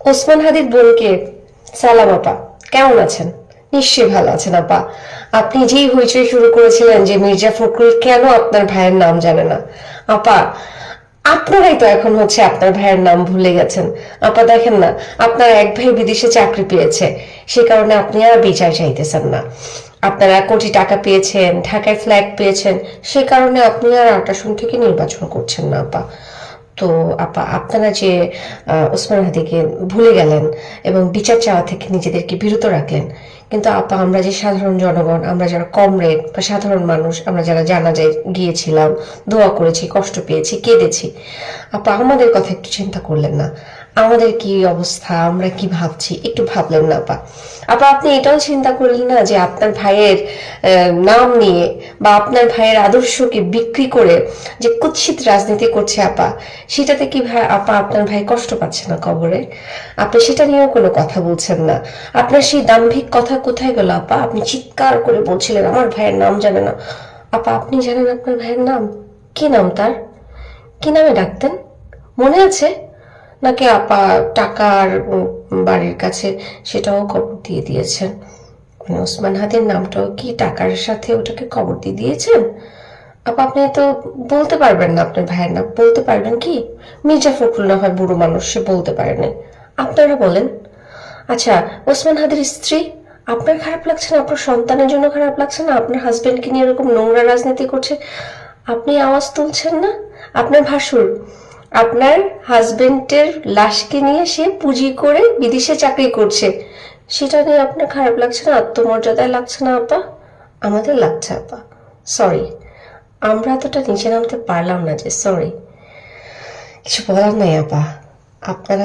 ওসমান হাদির বোনকে। সালাম আপা, কেমন আছেন? নিশ্চয়ই ভালো আছেন আপা। আপনি যেই হইচই শুরু করেছিলেন যে মির্জা ফখরুল কেন আপনার ভাইয়ের নাম জানে না, আপা আপনারাই তো এখন হচ্ছে আপনার ভাইয়ের নাম ভুলে গেছেন। আপা দেখেন না, আপনার এক ভাই বিদেশে চাকরি পেয়েছে, সে কারণে আপনি আর বিচার চাইতেছেন না। আপনারা কোটি টাকা পেয়েছেন, ঢাকায় ফ্ল্যাট পেয়েছেন, সে কারণে আপনি আর আটাশন থেকে নির্বাচন করছেন না আপা। তো আপা আপনারা যে ওসমান হাদিকে ভুলে গেলেন এবং বিচার চাওয়া থেকে নিজেদেরকে বিরত রাখলেন, কিন্তু আপা আমরা যে সাধারণ জনগণ, আমরা যারা কমরেড বা সাধারণ মানুষ, আমরা যারা জানাজায় গিয়েছিলাম, দোয়া করেছি, কষ্ট পেয়েছি, কেঁদেছি, আপা আমাদের কথা একটু চিন্তা করলেন না? আমাদের কি অবস্থা, আমরা কি ভাবছি, একটু ভাবলেন না আপা? আপা আপনি এটাও চিন্তা করলেন না যে আপনার ভাইয়ের নাম নিয়ে বা আপনার ভাইয়ের আদর্শকে বিক্রি করে যে কুৎসিত রাজনীতি করছে আপা, সেটাতে কি ভাই আপা আপনার ভাই কষ্ট পাচ্ছে না কবরে? আপনি সেটা নিয়েও কোনো কথা বলছেন না। আপনার সেই দাম্ভিক কথা কোথায় গেল আপা? আপনি চিৎকার করে বলছিলেন আমার ভাইয়ের নাম জানে না। আপা আপনি জানেন আপনার ভাইয়ের নাম? কি নাম তার? কি নামে ডাকতেন? মনে আছে? নাকি আপা টাকার বাড়ির কাছে সেটাও কবর দিয়ে দিয়েছেন? মানে ওসমান হাদির নামটাও কি টাকার সাথে ওটাকে কবর দিয়ে দিয়েছেন? আপা আপনি তো বলতে পারবেন না আপনার ভাইয়ের নাম? বলতে পারবেন কি? মির্জা ফখরুল না হয় বুড়ো মানুষ, সে বলতে পারে না, আপনারা বলেন। আচ্ছা, ওসমান হাদির স্ত্রী, আপনার খারাপ লাগছে না? আপনার সন্তানের জন্য খারাপ লাগছে না? আপনার হাজবেন্ডকে নিয়ে এরকম নোংরা রাজনীতি করছে, আপনি আওয়াজ তুলছেন না? আপনার ভাসুর, আপনার হাজবেন্ডের লাশকে নিয়ে সে পুঁজি করে বিদেশে চাকরি করছে, সেটা নিয়ে আপনার খারাপ লাগছে না? আত্মমর্যাদায় লাগছে না আপা? আমাদের লাগছে আপা। সরি, আমরা এতটা নিচে নামতে পারলাম না, যে সরি, কিছু বলার নাই আপা। আপনারা